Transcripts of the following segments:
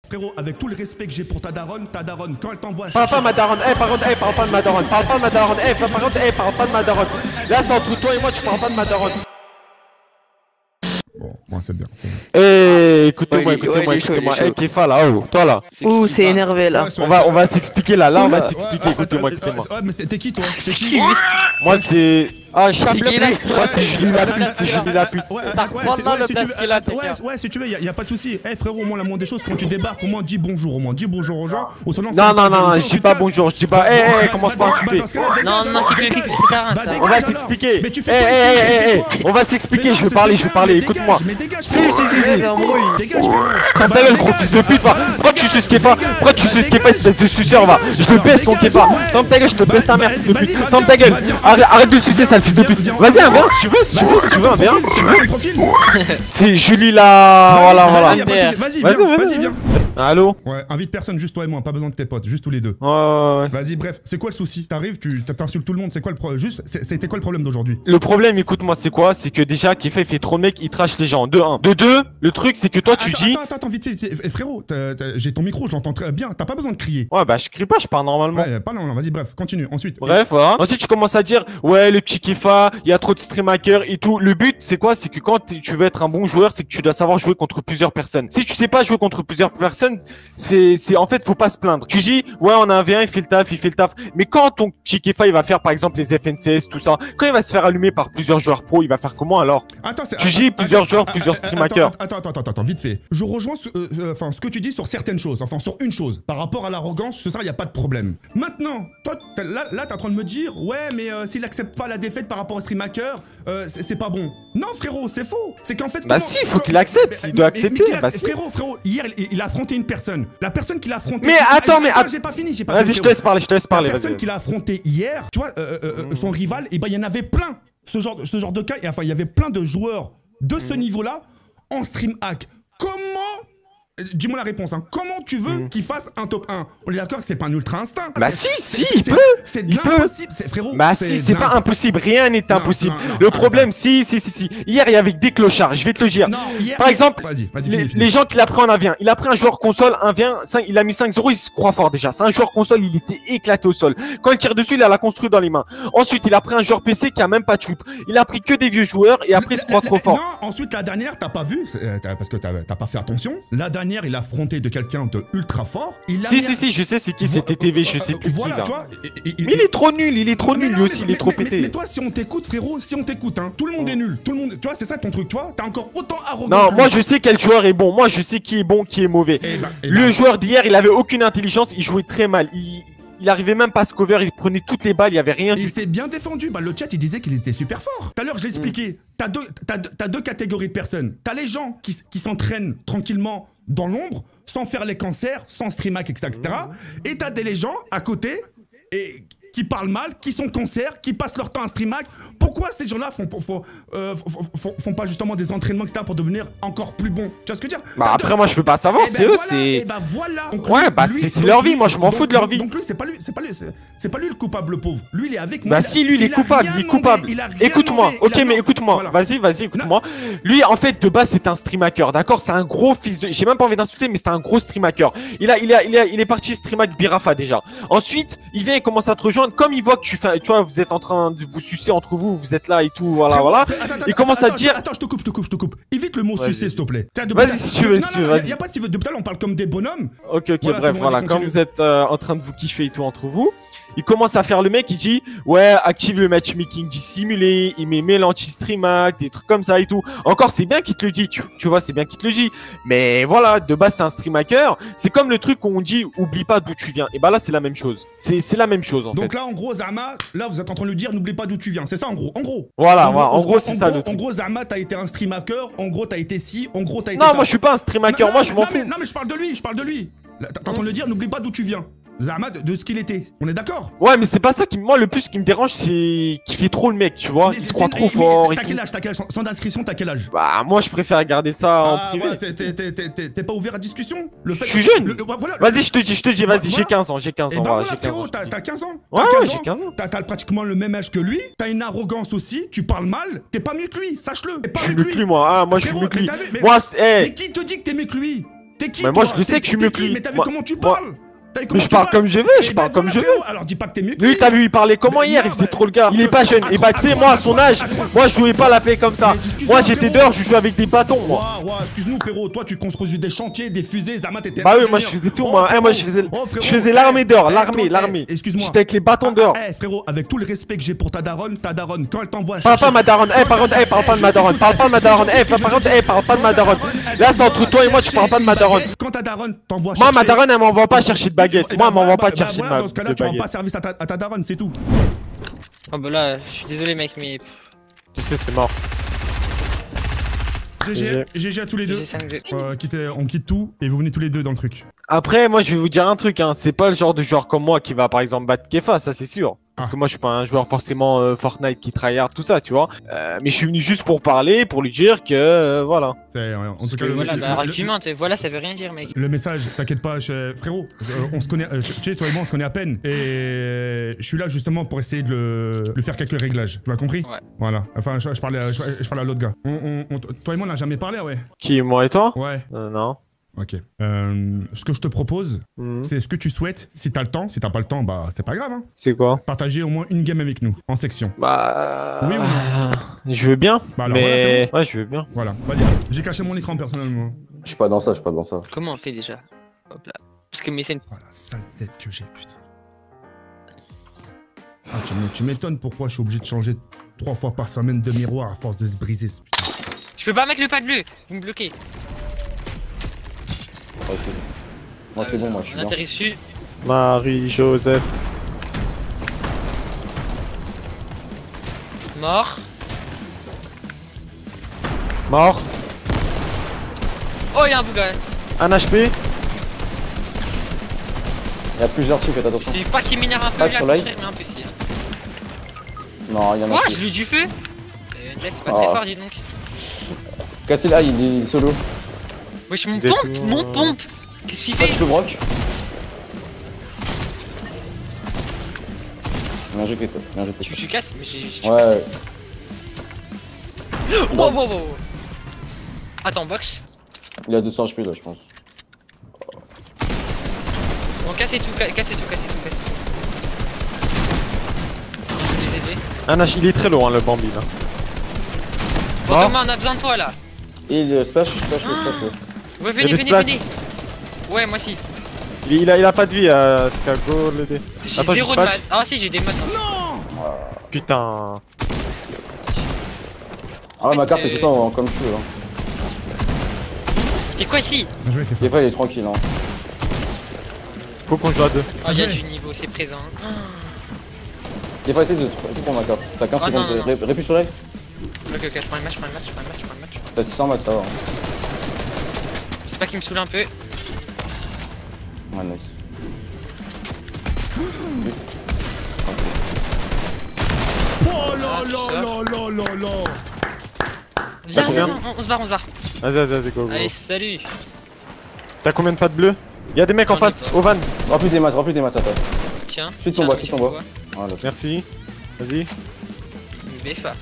Frérot, avec tout le respect que j'ai pour ta daronne, quand elle t'envoie... Parle pas de ma daronne, par contre, parle pas de ma daronne, parle pas de ma daronne, par contre, parle pas de ma daronne. Là, c'est entre toi et moi, tu parles pas de ma daronne. Bon, c'est bien, écoutez-moi. Eh, Kefa, là, oh, toi, là. Ouh, c'est énervé, là. On va s'expliquer, là, on va s'expliquer, écoutez-moi. Ouais, mais t'es qui, toi? C'est qui? Moi, c'est... Ah, Chablé, là. Moi, c'est Julie la pute, c'est Julie la pute. Ouais, si tu veux, y a pas de soucis. Eh, frérot, au moins, la moindre des choses, quand tu débarques, au moins, dis bonjour, dis bonjour aux gens. Non, je dis pas bonjour, je dis pas... Eh, commence pas à insulter. Non, kick, c'est ça, ça. On va s'expliquer. On va s'expliquer, je vais parler, écoute-moi. Si. Ferme ta gueule, gros fils de pute, va. Pourquoi tu suces Kefa? Espèce de suceur, va. Je te baisse ton Kefa. Ferme ta gueule, je te baisse ta mère, fils de pute. Ferme ta gueule. Arrête de le sucer, sale fils de pute. Vas-y, un verre si tu veux, un verre. C'est Julie là. Voilà. Vas-y, viens. Allô? Ouais, invite personne, juste toi et moi, pas besoin de tes potes, juste tous les deux. Ouais. Vas-y, bref, c'est quoi le souci? T'arrives, tu t'insultes tout le monde, c'est quoi le problème? Juste, c'était quoi le problème d'aujourd'hui? Le problème, écoute-moi, c'est quoi? C'est que déjà, Kefa, il fait trop de mecs, il trash les gens. De 1. De 2, le truc, c'est que toi, tu dis. Attends, vite fait. Frérot, j'ai ton micro, j'entends très bien, t'as pas besoin de crier. Ouais, bah, je crie pas, je parle normalement. Ouais, pas normalement, vas-y, bref, continue. Ensuite. Bref, voilà. Ensuite, tu commences à dire, ouais, le petit Kefa, il y a trop de stream hackers et tout. Le but, c'est quoi? C'est que quand tu veux être un bon joueur, c'est que tu dois savoir jouer contre plusieurs personnes. Si tu sais pas jouer contre plusieurs personnes, en fait, faut pas se plaindre. Tu dis, ouais, on a un V1, il fait le taf. Mais quand ton petit Kefa, il va faire, par exemple, les FNCS, tout ça, quand il va se faire allumer par plusieurs joueurs pro, il va faire comment alors? Tu dis plusieurs joueurs, plusieurs stream hackers. Attends, vite fait. Je rejoins ce que tu dis sur certaines choses, enfin, sur une chose. Par rapport à l'arrogance, il n'y a pas de problème. Maintenant, toi, là, t'es en train de me dire, ouais, mais s'il accepte pas la défaite par rapport au stream hacker, c'est pas bon. Non, frérot, c'est faux. C'est qu'en fait. Bah, si, il faut qu'il accepte. Il doit accepter. Frérot, hier, il a affronté une personne. La personne qui l'a affronté. Mais attends, j'ai pas fini. Vas-y, je te laisse parler. La personne qui l'a affronté hier, tu vois, son rival, et ben, il y en avait plein. Ce genre de cas, enfin, il y avait plein de joueurs de ce niveau-là en stream hack. Comment? Dis-moi la réponse, hein. Comment tu veux qu'il fasse un top 1? On est d'accord que c'est pas un ultra instinct. Bah si, il peut. C'est de l'impossible, frérot. Bah si, c'est pas impossible, rien n'est impossible. Le problème, si. Hier, il y avait des clochards, je vais te le dire. Par exemple, les gens qu'il a pris en 1v1. Il a pris un joueur console, 1v1, il a mis 5-0, il se croit fort déjà. C'est un joueur console, il était éclaté au sol. Quand il tire dessus, il a la construit dans les mains. Ensuite, il a pris un joueur PC qui a même pas de shoot. Il a pris que des vieux joueurs et après, il se croit trop fort. Non, ensuite, la dernière, t'as pas vu, parce que t'as pas fait attention. La dernière, il a affronté de quelqu'un de ultra fort. Si, je sais c'est qui, c'était TV, je sais plus voilà, qui, tu vois. Mais il est trop nul, lui aussi, il est trop pété. Mais toi, si on t'écoute, frérot, hein, tout le monde est nul. Tout le monde, tu vois, c'est ça ton truc, tu vois. T'es encore autant arrogant. Non, moi je sais quel joueur est bon. Moi je sais qui est bon, qui est mauvais. Le joueur d'hier, il avait aucune intelligence, il jouait très mal. Il arrivait même pas à se cover, il prenait toutes les balles, il y avait rien du tout. Il s'est bien défendu. Bah, le chat, il disait qu'il était super fort. Tout à l'heure, j'ai expliqué. T'as deux catégories de personnes. T'as les gens qui s'entraînent tranquillement dans l'ombre, sans faire les cancers, sans stream hack, etc. Et t'as des gens à côté qui parlent mal, qui sont cancers, qui passent leur temps à stream hack. Pourquoi ces gens-là font pas justement des entraînements, etc. pour devenir encore plus bons? Tu vois ce que je veux dire? Bah après, moi je peux pas savoir, c'est eux, c'est. Et bah voilà. Ouais, bah c'est leur vie, moi je m'en fous de leur vie. Donc lui, c'est pas lui le coupable, le pauvre. Lui, il est avec moi. Bah si, lui il est coupable, Écoute-moi, ok, mais écoute-moi. Vas-y, écoute-moi. Lui, en fait, de base, c'est un stream hacker, d'accord? C'est un gros fils de. J'ai même pas envie d'insulter, mais c'est un gros stream hacker. Il est parti stream hack Birafa déjà. Ensuite, il vient et commence à te rejoindre. Comme il voit que tu vois, vous êtes en train de vous sucer entre vous êtes là et tout, voilà. Il commence à dire. Attends, je te coupe. Évite le mot sucer, s'il te plaît. Vas-y, si tu veux, y a pas si depuis tout à l'heure, on parle comme des bonhommes. Ok, bref, voilà. Quand vous êtes en train de vous kiffer et tout entre vous, il commence à faire le mec, il dit ouais, active le matchmaking dissimulé, il met l'anti-stream hack, des trucs comme ça et tout. Encore, c'est bien qu'il te le dit, tu vois, c'est bien qu'il te le dit. Mais voilà, de base, c'est un stream hacker. C'est comme le truc où on dit oublie pas d'où tu viens. Et bah là, c'est la même chose. C'est la même chose en fait. Donc là, en gros, Zama, là, vous êtes en train de lui dire n'oublie pas d'où tu viens. C'est ça, en gros. Voilà, en gros, c'est ça le truc. En gros, Zama, t'as été un stream hacker. En gros, t'as été ci. En gros, t'as été ça. Non, moi, je suis pas un stream hacker. Moi, je m'en fous. Non, mais je parle de lui. T'es en train de le dire n'oublie pas d'où tu viens. Zama de ce qu'il était. On est d'accord? Ouais, mais c'est pas ça qui, moi, le plus qui me dérange, c'est qu'il fait trop le mec, tu vois. Il se croit trop fort. T'as quel âge? Sans inscription, t'as quel âge? Bah, moi, je préfère garder ça en privé. Voilà, t'es pas ouvert à discussion? Je suis jeune. Vas-y, je te dis, vas-y, j'ai 15 ans. Et bah voilà, frérot, t'as 15 ans. Ouais, j'ai 15 ans. T'as pratiquement le même âge que lui. T'as une arrogance aussi. Tu parles mal. T'es pas mieux que lui, sache-le. Je suis mieux que lui, moi. Ah, moi, je suis mieux que lui. Mais qui te dit que t'es mieux que lui? T'es qui Mais moi, toi je le sais que je suis mieux que lui. Mais t'as vu Moi- comment tu moi- parles? Mais je parle comme je veux, je parle comme je veux. Alors dis pas que t'es mieux que Lui, lui. t'as vu, il parlait comment Mais hier? non, Il faisait mais- trop le gars. Il est pas jeune. Et bah, tu sais, moi, à son âge, moi, je jouais pas la paix comme ça. Mais excuse-moi, Moi, j'étais frérot. dehors, je jouais avec des bâtons, moi. Ouah, excuse-nous frérot, toi tu construisais des chantiers, des fusées, Zama t'étais Bah oui, moi, je ingénieur. faisais tout, Oh, moi. frérot. Moi, Oh, frérot. je faisais l'armée dehors, Eh, l'armée, toi, l'armée. excuse-moi. J'étais avec les bâtons dehors. Frérot, avec tout le respect que j'ai pour ta daronne, quand elle t'envoie Parle pas de ma daronne, par contre, parle pas de ma daronne, parle pas de ma daronne, par contre, parle pas de ma daronne. Là, c'est entre toi et moi, tu parles pas de ma daronne. Quand ta daronne t'envoie Moi, chercher... ma daronne, elle m'envoie pas chercher de baguette. Eh ben Moi, elle m'envoie voilà, pas bah chercher voilà, de dans ce cas-là, tu rends pas baguette. service à ta daronne, c'est tout. Oh bah là, je suis désolé mec, mais... Tu sais, c'est mort. GG à tous les deux. J'ai 5-2. On quitte tout et vous venez tous les deux dans le truc. Après, moi, je vais vous dire un truc, hein. C'est pas le genre de joueur comme moi qui va, par exemple, battre Kefa, ça, c'est sûr. Parce Ah. que moi, je suis pas un joueur forcément Fortnite qui tryhard, tout ça, tu vois. Mais je suis venu juste pour parler, pour lui dire que, voilà. En tout cas, Voilà, bah argumente, voilà, ça veut rien dire mec. le message, t'inquiète pas, frérot, on se connaît, tu sais, toi et moi on se connaît à peine. Et je suis là justement pour essayer de lui faire quelques réglages. Tu m'as compris? Ouais. Voilà. Enfin, je parlais à l'autre gars. Toi et moi on n'a jamais parlé, ouais. Qui, moi et toi? Ouais. Non. Ok. Ce que je te propose, Mhm. c'est ce que tu souhaites. Si t'as le temps, si t'as pas le temps, bah c'est pas grave. Hein. C'est quoi? Partager au moins une game avec nous, en section. Bah. Oui ou non? Je veux bien. Bah alors voilà, mais. c'est Ouais, je veux bien. Voilà, vas-y. J'ai caché mon écran personnellement. Je suis pas dans ça, je suis pas dans ça. Comment on fait déjà? Hop là. Parce que Mécène... Oh la sale tête que j'ai, putain. Ah, tu m'étonnes pourquoi je suis obligé de changer 3 fois par semaine de miroir à force de se briser, ce putain. Je peux pas mettre le pas bleu, vous me bloquez. Ok. Moi c'est bon, moi je suis On bien. atterrit dessus. Marie-Joseph. Mort. Mort. Oh, il y a un bouga. Un HP. Il y a plusieurs trucs, faites attention. C'est pas qu'il m'énerve un peu Ah, là, sur frère, live mais un peu si. Non, il y en a Quoi? plus. Je lui ai du feu? C'est pas Oh. très fort, dis donc. Cassez là, il est solo. Wesh, mon Vous êtes pompe! où, Mon pompe! Qu'est-ce qu'il Ah, fait? tu peux broc. Bien joué, toi. Bien joué, Tu casses? Mais j'ai. Ouais, Wow, wow, wow. Attends, box. il a 200 HP là, je pense. Bon, cassez tout, cassez tout. Je vais les aider. Un H, il est très lourd, hein, le Bambi, là. Bon, Mort. Thomas, on a besoin de toi là. Et il splash. Ouais. Ouais, Il y venez. avait Ouais, moi aussi. Il a pas de vie, Chicago, l'aider. J'ai Attends, 0 je de patch. mat. Ah, si, j'ai des maths. Putain. Ah, fait, ma carte est tout le temps comme je veux. Hein. T'es quoi ici? Bien joué, Kefa. Des fois, il est tranquille. Hein. Faut qu'on joue à deux. Oh, il y a Ouais. du niveau, c'est présent. Des fois, essaye de prendre ma carte. T'as 15 Oh, secondes. non, non. Répus sur live. Ok, je prends le match. T'as 600 matchs, ça va. Hein. C'est pas qu'il me saoule un peu. Ouais, nice. Oh là là. Viens, combien viens, on se barre. Vas-y, go. Allez, salut. T'as combien de pas de bleu? Y'a des mecs en J'en ai face, pas. au van. Remplis des masses après. Tiens. Split ton bois, split ton bois. Voilà. Merci. Vas-y. Béfa.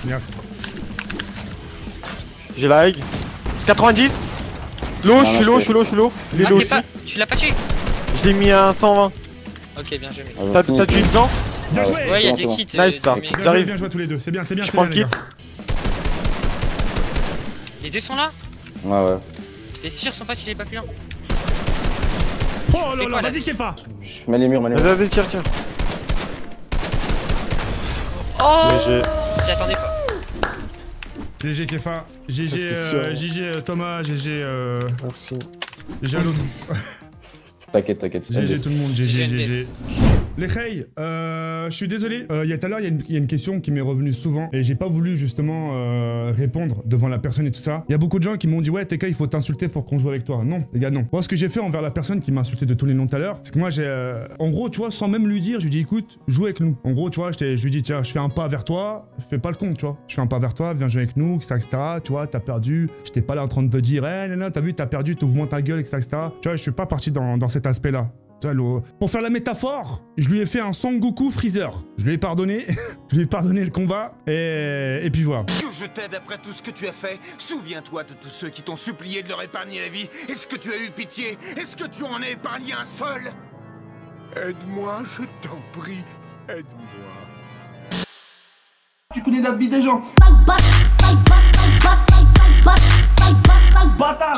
Bien. J'ai la hague. 90. Low, je suis low. Il est Ah, low t'es aussi. pas... Tu l'as pas tué? Je l'ai mis à 120. Ok, bien joué, mec. Ouais, T'as fini, tué fini. dedans? Bien Ah joué. ouais. Ouais, y'a c'est des bon, kits. Nice, ça. mais- Bien joué, J'arrive. bien joué à tous les deux. C'est bien, Je prends le les kit. gars. Les deux sont là? Ouais. T'es sûr, son pote, il est pas plus lent? Oh là fais là, quoi, là vas-y Kefa. Mets les murs. Vas-y, tire. Oh! GG. J'y attendais pas. GG Kefa. c'était sûr. GG Thomas, GG Merci. à l'autre. T'inquiète. GG tout le monde, GG. GG. Les Hey, je suis désolé. Il y a tout à l'heure, il y a une question qui m'est revenue souvent et j'ai pas voulu justement répondre devant la personne et tout ça. Il y a beaucoup de gens qui m'ont dit ouais TK il faut t'insulter pour qu'on joue avec toi. Non les gars non. Moi ce que j'ai fait envers la personne qui m'a insulté de tous les noms tout à l'heure, c'est que moi j'ai en gros tu vois sans même lui dire, je lui dis écoute joue avec nous. En gros tu vois je lui dis tiens je fais un pas vers toi, fais pas le con tu vois. Je fais un pas vers toi, viens jouer avec nous etc. Tu vois t'as perdu. J'étais pas là en train de te dire non t'as vu t'as perdu t'ouvres moins ta gueule etc. Tu vois je suis pas parti dans cet aspect là. Salaud. Pour faire la métaphore, je lui ai fait un Sangoku Freezer. Je lui ai pardonné. Je lui ai pardonné le combat. Et puis voilà. Que je t'aide après tout ce que tu as fait. Souviens-toi de tous ceux qui t'ont supplié de leur épargner la vie. Est-ce que tu as eu pitié? Est-ce que tu en as épargné un seul? Aide-moi, je t'en prie. Aide-moi. Tu connais la vie des gens. Bâtard.